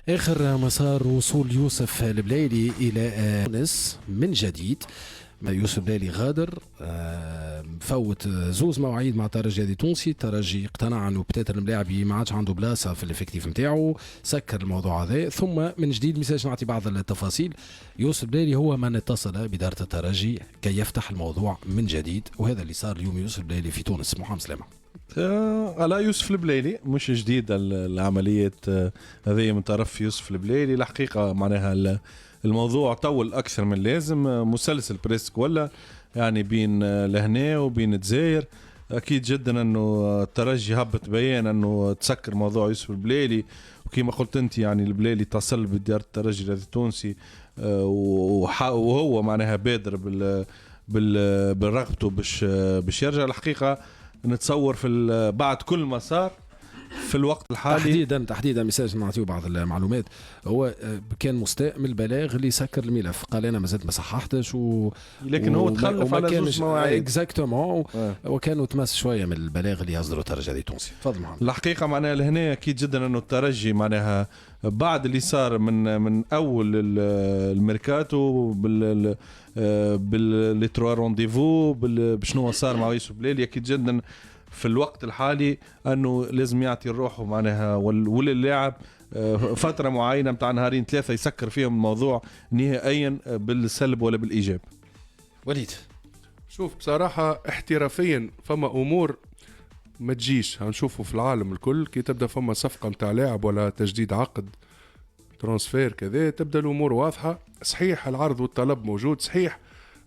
آخر مسار وصول يوسف البليلي إلى تونس من جديد. يوسف البليلي غادر، فوت زوز مواعيد مع الترجي التونسي. الترجي اقتنع انه بتاتر الملاعبي ما عادش عنده بلاصه في الافكتيف نتاعو، سكر الموضوع هذا. ثم من جديد ميساج نعطي بعض التفاصيل. يوسف البليلي هو من اتصل بإدارة الترجي كي يفتح الموضوع من جديد، وهذا اللي صار اليوم. يوسف البليلي في تونس. محمد سلامة. على يوسف البليلي مش جديد العملية هذه من طرف يوسف البليلي. الحقيقة معناها الموضوع طول أكثر من لازم، مسلسل بريسك ولا يعني بين لهنا وبين الجزائر. أكيد جدا أنه الترجي هبط بيان أنه تسكر موضوع يوسف البليلي، وكما قلت أنت يعني البليلي اتصل بديار الترجي التونسي، وهو معناها بادر بالرغبته باش يرجع. الحقيقة نتصور في بعد كل مسار في الوقت الحالي تحديدا ميساج نعطيه بعض المعلومات. هو كان مستاء من البلاغ اللي سكر الملف، قال انا ما زلت ما صححتش لكن هو تخلف على زوج مواعيد اكزاكتومون، وكانوا تمس شويه من البلاغ اللي يصدروا الترجي التونسي. تفضل محمد. الحقيقه معناها لهنا اكيد جدا انه الترجي معناها بعد اللي صار من اول الميركاتو بال تروا رونديفو بشنو صار مع يوسف بليلي، اكيد جدا في الوقت الحالي انه لازم يعطي الروح معناها واللاعب فتره معينه متاع نهارين ثلاثه يسكر فيهم الموضوع نهائيا بالسلب ولا بالايجاب. وليد، شوف بصراحه احترافيا فما امور ما تجيش هنشوفه في العالم الكل كي تبدا فما صفقه متاع لاعب ولا تجديد عقد ترانسفير كذا، تبدا الامور واضحه. صحيح العرض والطلب موجود، صحيح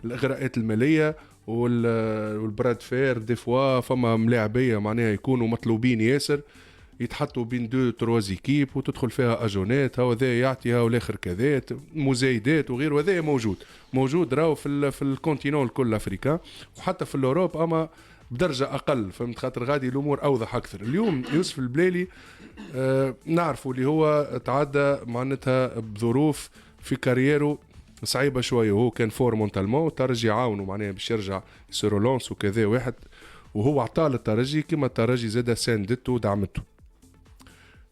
الاغراءات الماليه والبراد فير دي فوا فما ملاعبيه معناها يكونوا مطلوبين ياسر، يتحطوا بين دو تروز ايكيب وتدخل فيها اجونات، هو ذا يعطيها والاخر كذا مزايدات وغير، وهذا موجود راهو في الكونتينون الكل افريكا وحتى في الاوروب، اما بدرجه اقل. فهمت؟ خاطر غادي الامور اوضح اكثر. اليوم يوسف البليلي نعرفوا اللي هو تعدى معناتها بظروف في كاريره صعيبه شويه، وهو كان فور مونتالمون، الترجي عاونه معناها باش يرجع سيرولونس وكذا واحد، وهو عطاه للترجي كما الترجي زاد ساندته ودعمته.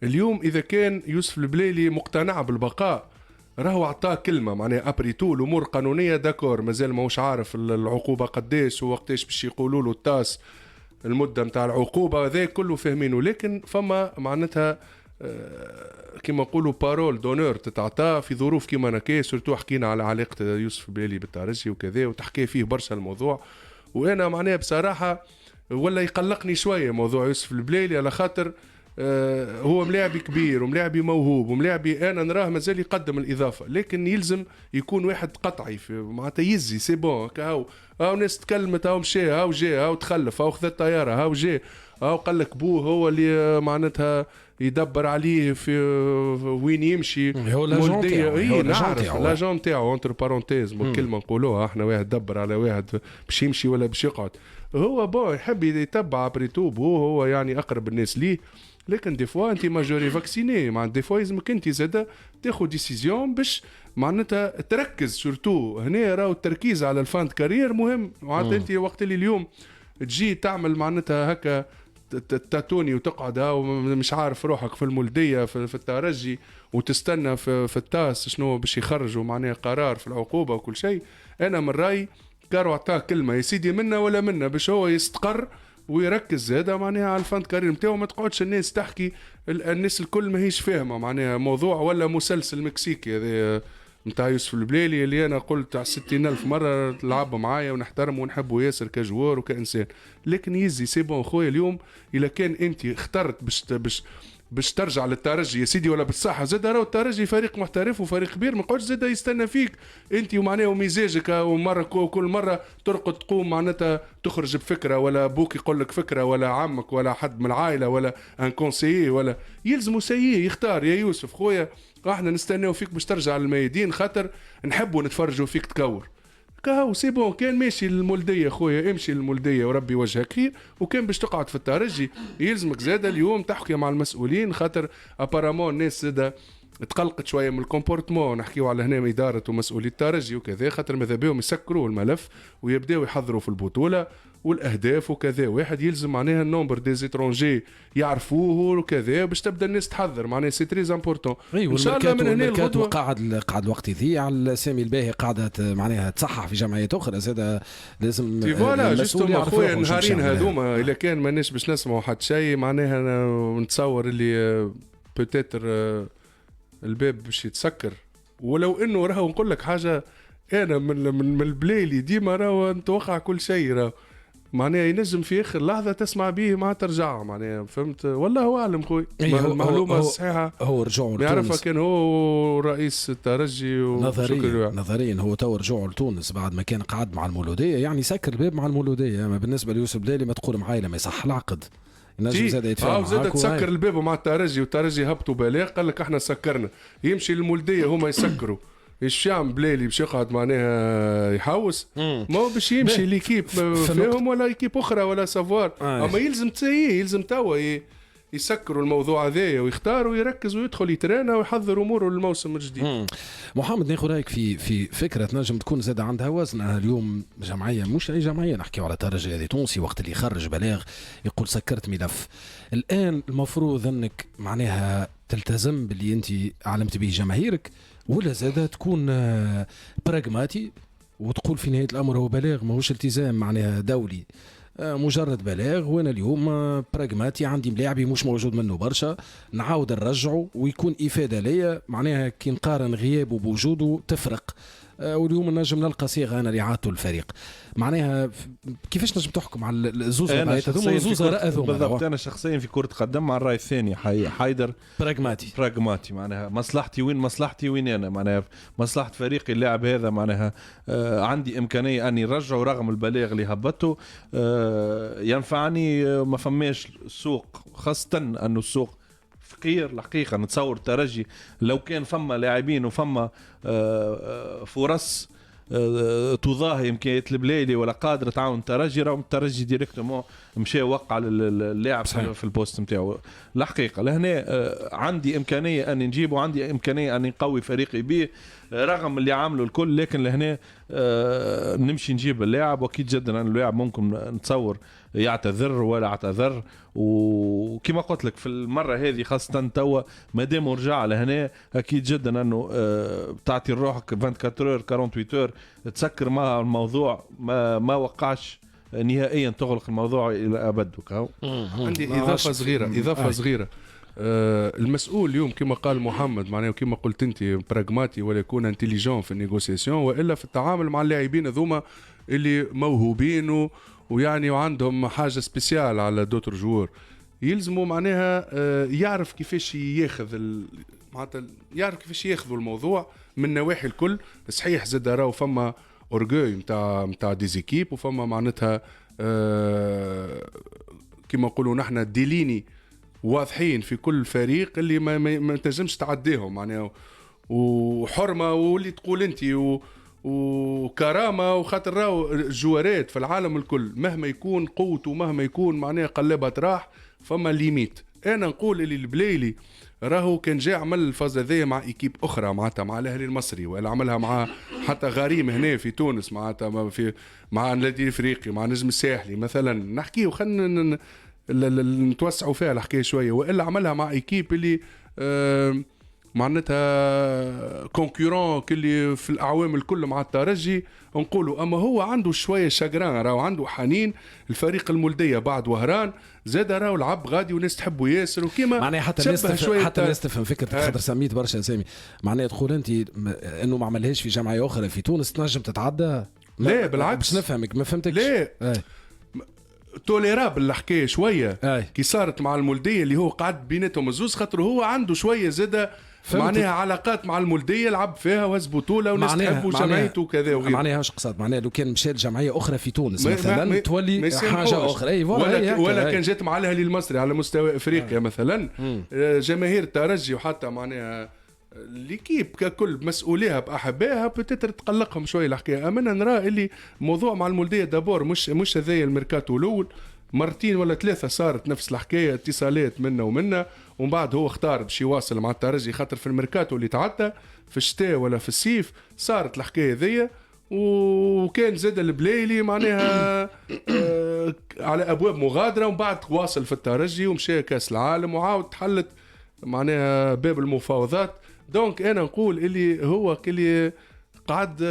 اليوم اذا كان يوسف البليلي مقتنع بالبقاء، راهو عطاه كلمه معناها ابريتو الامور قانونيه داكور، مازال ماهوش عارف العقوبه قداش ووقتاش باش يقولوا له التاس المده نتاع العقوبه، هذا كله فاهمينه. لكن فما معناتها كما نقولوا بارول دونور تتعطى في ظروف كما نكا، سورتو حكينا على علاقه يوسف البليلي بالترجي وكذا وتحكي فيه برشا الموضوع. وانا معناها بصراحه ولا يقلقني شويه موضوع يوسف البليلي، على خاطر هو ملاعبي كبير وملاعبي موهوب وملاعبي انا نراه مازال يقدم الاضافه، لكن يلزم يكون واحد قطعي معناتها يزي سي بون هاو ناس تكلمت، هاو مشى، هاو جا، هاو تخلف، هاو خذ الطياره، هاو جا، هاو قال لك بوه هو اللي معناتها يدبر عليه في وين يمشي. هو لاجون تاعو، نعرف لاجون تاعو انتر بارونتيز كلمه نقولوها احنا، واحد دبر على واحد باش يمشي ولا باش يقعد، هو بون يحب يتبع بريتوب، هو يعني اقرب الناس ليه. لكن دي فوا انت ماجوري فاكسيني، مع دي فوا لازمك انت زاده تاخذ ديسيزيون باش معناتها تركز. سورتو هنا راهو التركيز على الفاند كارير مهم. معناتها انت وقت اللي اليوم تجي تعمل معناتها هكا تاتوني وتقعد ومش عارف روحك في المولديه في الترجي وتستنى في التاس شنو باش يخرجوا معناها قرار في العقوبه وكل شيء، انا من رايي كارو عطاه كلمه يا سيدي منا ولا منا باش هو يستقر ويركز زاده معناها على الفاند كارير نتاعو. ما تقعدش الناس تحكي، الناس الكل ماهيش فاهمه معناها موضوع ولا مسلسل مكسيكي هذا نتاع يوسف البليلي اللي انا قلت 60,000 مره لعب معايا ونحترمه ونحبه ياسر كجوار وكانسان. لكن يزي سي بون خويا، اليوم اذا كان انت اخترت باش ترجع للترجي يا سيدي ولا بالصحه زاد، راهو الترجي فريق محترف وفريق كبير، ما يقعدش زاد يستنى فيك انت ومعناه ومزاجك، ومره كل مره ترقد تقوم معناتها تخرج بفكره، ولا ابوك يقول لك فكره، ولا عمك، ولا حد من العائله، ولا ان كونسيي، ولا يلزموا سيء يختار. يا يوسف خويا احنا نستناو فيك باش ترجع للميادين، خاطر نحبوا نتفرجوا فيك تكور كهو سي بون. كان ماشي للمولديه خويا امشي للمولديه وربي وجهك خير، وكان باش تقعد في الترجي يلزمك زاده اليوم تحكي مع المسؤولين، خاطر ابارامون الناس زاده تقلقت شويه من الكومبورتمون. نحكيو على هنا اداره ومسؤولي الترجي وكذا، خاطر ماذا بهم يسكروا الملف ويبداو يحضروا في البطوله، والاهداف وكذا. واحد يلزم معناها النومبر دي زيترونجي يعرفوه وكذا باش تبدا الناس تحضر معناها سي تري امبورطون. ان شاء الله من هنا الغدوه قاعد الوقت يضيع. السامي الباهي قاعده معناها تصحح في جمعيات اخرى زاد لازم المسؤول يعرف خويا النهارين هذوما الا كان ماناش باش نسمعوا حتى شيء معناها نتصور اللي بوتيتر الباب باش يتسكر. ولو انه راهو نقول لك حاجه انا من البليلي ديما راهو نتوقع كل شيء راهو معناها ينجم في اخر لحظه تسمع به ما ترجع معناها فهمت. والله اعلم خويا المعلومه الصحيحه هو رجوع يعرفها كان هو رئيس الترجي نظريا هو تو رجوع لتونس بعد ما كان قعد مع المولوديه يعني سكر الباب مع المولوديه. اما بالنسبه ليوسف بلالي ما تقول معايا لما يصح العقد نجم زاد يتفاهم زاد تسكر الباب مع الترجي والترجي هبطوا بلاغ قال لك احنا سكرنا يمشي للمولوديه هما يسكروا ايش يعمل بلالي باش يقعد معناها يحوس ما هو باش يمشي ليكيب فيهم ولا ايكيب اخرى ولا سافوار اما يلزم يلزم توا يسكروا الموضوع هذايا ويختار ويركز ويدخل يترينا ويحضر اموره للموسم الجديد. محمد ناخذ رايك في فكره نجم تكون زاد عندها وزن. اليوم جمعيه مش اي جمعيه نحكيو على ترجي هذه تونسي وقت اللي يخرج بلاغ يقول سكرت ملف. الان المفروض انك معناها تلتزم باللي انت علمت به جماهيرك ولا زاد تكون براغماتي وتقول في نهايه الامر هو بلاغ ماهوش التزام معناها دولي مجرد بلاغ وانا اليوم براغماتي عندي ملاعبي مش موجود منه برشا نعاود نرجعه ويكون افاده ليا معناها كي نقارن غيابه بوجوده تفرق. واليوم نجم نلقى صيغه انا لعادته الفريق معناها كيفاش نجم تحكم على الزوز هذوما زوز راء هذوما. بالضبط انا شخصيا في كره قدم مع الراي الثاني حيدر براغماتي معناها مصلحتي وين انا معناها مصلحه فريقي اللاعب هذا معناها عندي امكانيه اني نرجعه رغم البلاغ اللي هبطته ينفعني ما فماش سوق خاصه انه السوق فقير الحقيقه. نتصور الترجي لو كان فما لاعبين وفما فرص تضاهي امكانيات البليلي ولا قادر تعاون الترجي راهم الترجي ديريكتومون مشى وقع اللاعب في البوست نتاعو. الحقيقه لهنا عندي امكانيه اني نجيبه عندي امكانيه اني نقوي فريقي به رغم اللي عامله الكل. لكن لهنا نمشي نجيب اللاعب واكيد جدا ان اللاعب ممكن نتصور يعتذر ولا اعتذر. وكما قلت لك في المره هذه خاصه توا ما دام رجع لهنا اكيد جدا انه تعطي روحك 24 اور 48 اور تسكر مع الموضوع ما وقعش نهائيا تغلق الموضوع الى ابد. عندي اضافه صغيره المسؤول اليوم كما قال محمد معناه وكما قلت انت براغماتي ولا يكون انتيليجون في النيغوسياسيون والا في التعامل مع اللاعبين هذوما اللي موهوبين ويعني وعندهم حاجه سبيسيال على دوتر جوور يلزموا معناها يعرف كيفاش ياخذ معناتها يعرف كيفاش ياخذوا الموضوع من نواحي الكل. صحيح زاد راهو فما اورغوي نتاع ديزيكيب وفما معناتها كما نقولوا نحنا ديليني واضحين في كل فريق اللي ما تنجمش تعديهم معناها وحرمه واللي تقول انت وكرامه وخاطر راهو الجوارات في العالم الكل مهما يكون قوته مهما يكون معناها قلبها راح فما ليميت. انا نقول اللي البليلي راهو كان جاي عمل الفاز هذيا مع ايكيب اخرى معناتها مع الاهلي المصري ولا عملها مع حتى غريم هنا في تونس معناتها مع النادي الافريقي مع نجم الساحلي مثلا نحكي وخلنا نتوسعوا فيها الحكايه شويه والا عملها مع ايكيب اللي معناتها كونكورون كلي في الاعوام الكل مع الترجي نقولوا. اما هو عنده شويه شجران راهو عنده حنين الفريق المولديه بعد وهران زاد راهو العب غادي والناس تحبه ياسر وكيما معناها حتى الناس تفهم فكره خاطر سميت برشا اسامي معناها تقول انت انه ما عملهاش في جمعيه اخرى في تونس تنجم تتعدى. لا بالعكس باش نفهمك ما فهمتكش. لا توليرابل الحكايه شويه كي صارت مع المولديه اللي هو قعد بيناتهم الزوز خاطر هو عنده شويه زاد معناها علاقات مع المولديه لعب فيها وهز بطوله وناس تحبه جمعيته وكذا وغيره. معناها واش قصد معناها لو كان مشى لجمعيه اخرى في تونس مثلا تولي حاجه اخرى اي ولا كان جات مع الاهلي المصري على مستوى افريقيا مثلا جماهير الترجي وحتى معناها ليكيب ككل مسؤوليها باحبائها بتتر تقلقهم شويه الحكايه. اما نرى اللي موضوع مع المولديه دابور مش هذايا الميركاتو الاول مرتين ولا ثلاثه صارت نفس الحكايه اتصالات منا ومنا ومن بعد هو اختار باش يواصل مع الترجي خاطر في الميركاتو اللي تعدى في الشتاء ولا في الصيف صارت الحكايه ذي وكان زاد البلايلي معناها على ابواب مغادره، ومن بعد واصل في الترجي ومشى كاس العالم وعاود تحلت معناها باب المفاوضات. دونك انا نقول اللي هو كلي قعد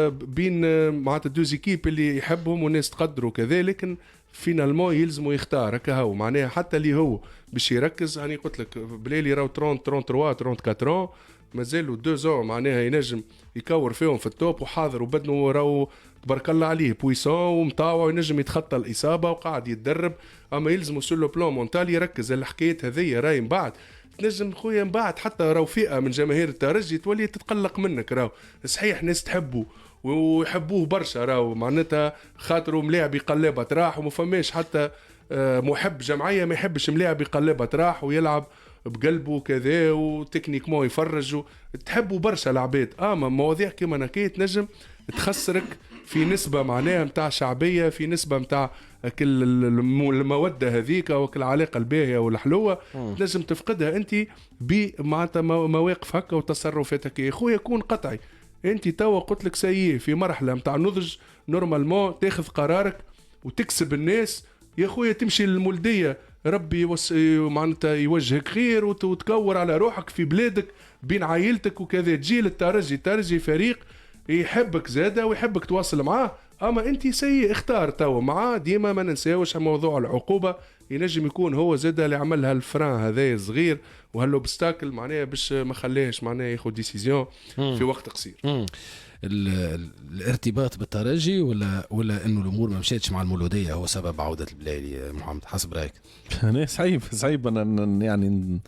بين معناتها دوزيكيب اللي يحبهم والناس تقدروا كذا، لكن فينالمون يلزموا يختار هكا هو معناها حتى اللي هو باش يركز. هاني قلت لك بليلي راهو 30 33 34 مازالوا 2 زون معناها ينجم يكور فيهم في التوب، وحاضر وبدنه راهو تبارك الله عليه بويسون ومطاوع وينجم يتخطى الاصابه وقاعد يتدرب. اما يلزموا سور لو بلان مونتال يركز. الحكايه هذيا راهي من بعد تنجم خويا من بعد حتى راهو فئه من جماهير الترجي تولي تتقلق منك. راهو صحيح ناس تحبه ويحبوه برشا، راهو معناتها خاطروا ملاعب يقلبها راح، وما فماش حتى محب جمعيه ما يحبش ملاعب يقلبها راح ويلعب بقلبه كذا وتكنيكمون يفرج. تحبوا برشا العباد، اما مواضيع كيما نكاية تنجم تخسرك في نسبه معناها متاع شعبيه، في نسبه متاع كل الموده هذيك وكل العلاقه الباهيه والحلوه تنجم تفقدها انت بمعناتها مواقف هكا وتصرفات هكا. يا خويا كون قطعي، انت توا قلت لك سيء في مرحله متاع نضج نورمالمون تاخذ قرارك وتكسب الناس. يا خويا تمشي للمولديه ربي معناتها يوجهك خير وتكور على روحك في بلادك بين عائلتك وكذا. تجي للترجي، الترجي فريق يحبك زاده ويحبك تواصل معاه، اما انت سيء اختار توا معاه. ديما ما ننساوش موضوع العقوبه، ينجم يكون هو زاده اللي عملها الفران هذا صغير وهالوبستاكل معناها باش ما خليهش معناها ياخذ ديسيزيون في وقت قصير. الارتباط بالترجي ولا انه الامور ما مشيتش مع المولوديه هو سبب عوده البلايلي محمد حسب رايك؟ انا صعيب انا يعني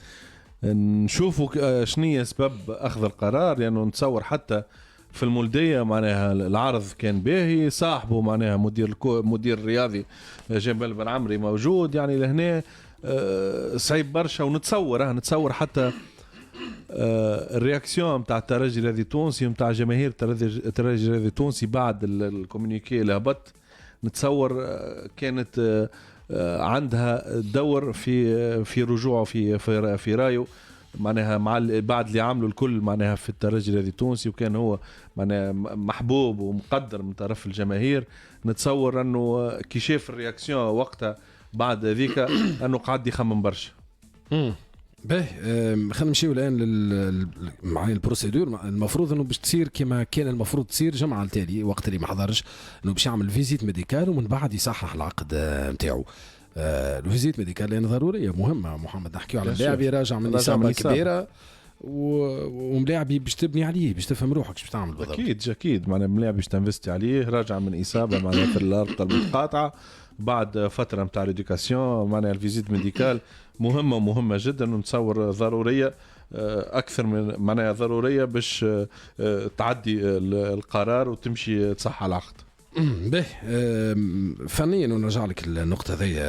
نشوفوا شنية اسباب اخذ القرار، لانه يعني نتصور حتى في المولديه معناها العرض كان باهي، صاحبه معناها مدير الرياضي جمال بن عمري موجود، يعني لهنا صعيب برشا. ونتصور حتى الرياكسيون متاع الترجي الرياضي التونسي ومتاع جماهير الترجي الرياضي التونسي بعد الكومونيكي اللي هبط، نتصور كانت عندها دور في رجوعه في رايه معناها مع بعد اللي عملوا الكل معناها في الترجي الرياضي التونسي، وكان هو معناها محبوب ومقدر من طرف الجماهير. نتصور انه كي شاف الرياكسيون وقتها بعد ذيك انه قاعد يخمم برشا. باهي خلينا نمشيو الان مع البروسيدور. المفروض انه باش تصير كما كان المفروض تصير جمعه التالي وقت اللي ما حضرش، انه باش يعمل فيزيت ميديكال ومن بعد يصحح العقد نتاعو. الفيزيت ميديكال لان ضروريه مهمه. محمد نحكيو على اللاعب راجع من اصابه كبيره وملاعبي باش تبني عليه باش تفهم روحك باش تعمل بالضبط. اكيد معناها ملاعب باش تنفستي عليه، راجع من اصابه معناها في الارض المتقاطعه بعد فتره نتاع الاديوكاسيون. معناها الفيزيت ميديكال مهمه جدا، ونتصور ضروريه اكثر من معناها ضروريه باش تعدي القرار وتمشي تصح العقد. به فنيا ونرجع لك النقطة ذي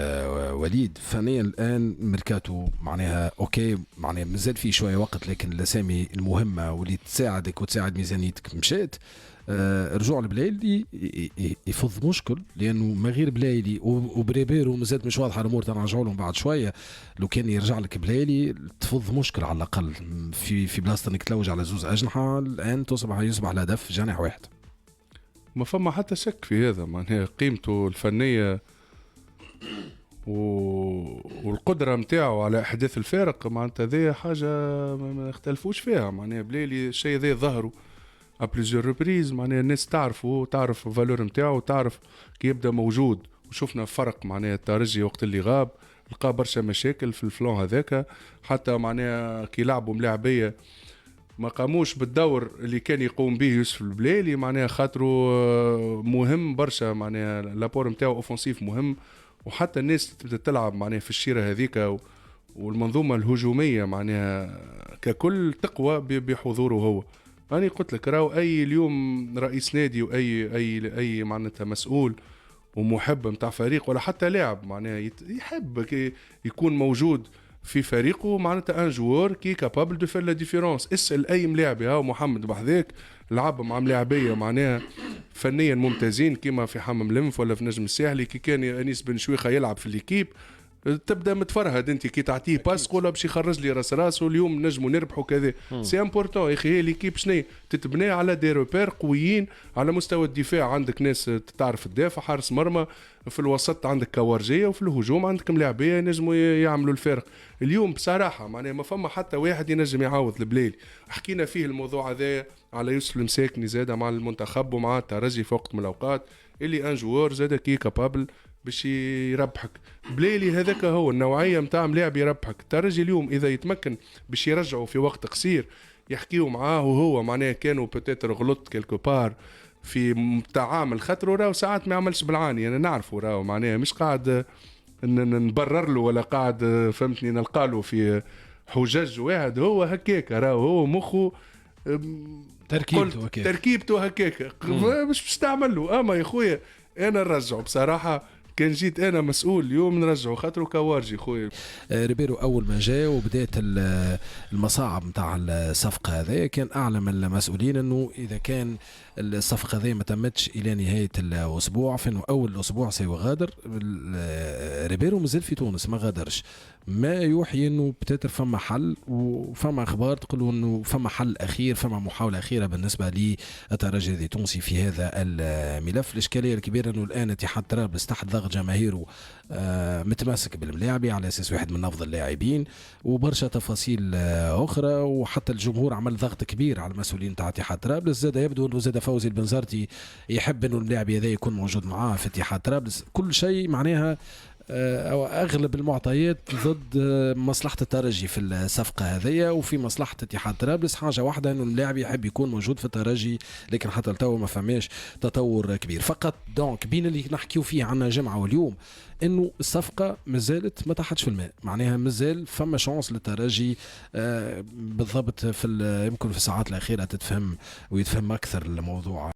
وليد. فنيا الآن ميركاتو معناها أوكي، معناها مازال في شوية وقت، لكن الأسامي المهمة واللي تساعدك وتساعد ميزانيتك مشات. رجوع البلايلي يفض مشكل، لأنه ما غير بلايلي وبريبيرو مازالت مش واضحة الأمور، تنرجعوا لهم بعد شوية. لو كان يرجع لك بلايلي تفض مشكل على الأقل في بلاصة إنك تلوج على زوز أجنحة. الآن يصبح الهدف جانح واحد. ما فما حتى شك في هذا، معناها قيمته الفنية والقدرة متاعه على إحداث الفارق معناتها ذي حاجة ما اختلفوش فيها. معناها بليلي الشيء ذي ظهروا أبليزيور ريبريز، معناها الناس تعرف الفالور متاعه وتعرف كي يبدأ موجود. وشوفنا فرق معناها الترجي وقت اللي غاب لقى برشا مشاكل في الفلون هذاك، حتى معناها كي لعبوا ملاعبية ما قاموش بالدور اللي كان يقوم به يوسف البليلي، معناها خاطروا مهم برشا، معناها لابور نتاعو اوفنسيف مهم. وحتى الناس تبدا تلعب معناها في الشيره هذيك، والمنظومه الهجوميه معناها ككل تقوى بحضوره هو. انا قلت لك راهو اي اليوم رئيس نادي واي معناتها مسؤول ومحب نتاع فريق ولا حتى لاعب معناها يحب يكون موجود في فريقه معناتها ان جوار كي كابابل دو فير لا ديفيرونس. اسال اي ملاعبي هاو محمد بحذاك لعب مع ملاعبيه معناها فنيا ممتازين كيما في حمام لمف ولا في نجم الساحلي، كي كان انيس بن شويخه يلعب في ليكيب تبدا متفرهد انت كي تعطيه باس تقول باش يخرج لي راس راسه اليوم نجموا نربحوا كذا. سي امبورتون يا اخي، هي ليكيب شنو تتبنى على دي روبير قويين على مستوى الدفاع. عندك ناس تعرف تدافع، حارس مرمى، في الوسط عندك كوارجيه، وفي الهجوم عندك ملاعبيه ينجموا يعملوا الفرق. اليوم بصراحه معناها ما فما حتى واحد ينجم يعوض البليلي. حكينا فيه الموضوع هذا على يوسف المساكني زاد مع المنتخب ومع الترجي في وقت من الاوقات، اللي ان جوار زاد كي كابابل باش يربحك. بليلي هذاك هو النوعيه نتاع ملاعب يربحك. الترجي اليوم اذا يتمكن باش يرجعوا في وقت قصير يحكيوا معاه، وهو معناه كانوا بوتيتر غلط كيلكو بار في تعامل خاطر راهو ساعات ما يعملش بالعاني. انا نعرفه راهو معناه مش قاعد نبرر له ولا قاعد فهمتني نلقى له في حجج واحد. هو هكاك راهو، هو مخه تركيبته هكاك مش باش تعمل له. اما يا خويا انا نرجعه بصراحه، كان جيت انا مسؤول اليوم نرجعه خاطره كوارجي خويا. ريبيرو اول ما جاء وبدات المصاعب نتاع الصفقه هذه، كان اعلم المسؤولين انه اذا كان الصفقه هذه ما تمتش الى نهايه الاسبوع، فانه اول الاسبوع سيغادر. ريبيرو مازال في تونس ما غادرش، ما يوحي انه بتاتر فما حل، وفما اخبار تقول انه فما حل اخير، فما محاوله اخيره بالنسبه للترجي التونسي في هذا الملف. الاشكاليه الكبيره انه الان اتحاد طرابلس تحت ضغط جماهيره متماسك بالملاعبي على اساس واحد من افضل اللاعبين، وبرشا تفاصيل اخرى، وحتى الجمهور عمل ضغط كبير على المسؤولين تاع اتحاد طرابلس. زاد يبدو انه زاد فوزي البنزرتي يحب انه اللاعب هذا يكون موجود معاه في اتحاد طرابلس. كل شيء معناها أو أغلب المعطيات ضد مصلحة الترجي في الصفقة هذه، وفي مصلحة اتحاد طرابلس حاجة واحدة أنه اللاعب يحب يكون موجود في الترجي، لكن حتى التو ما فماش تطور كبير. فقط دونك بين اللي نحكيو فيه عنا جمعة واليوم انه الصفقه مازالت ما تحتش في الماء، معناها مازال فما شانس للترجي بالضبط في يمكن في الساعات الاخيره تتفهم ويتفهم اكثر الموضوع.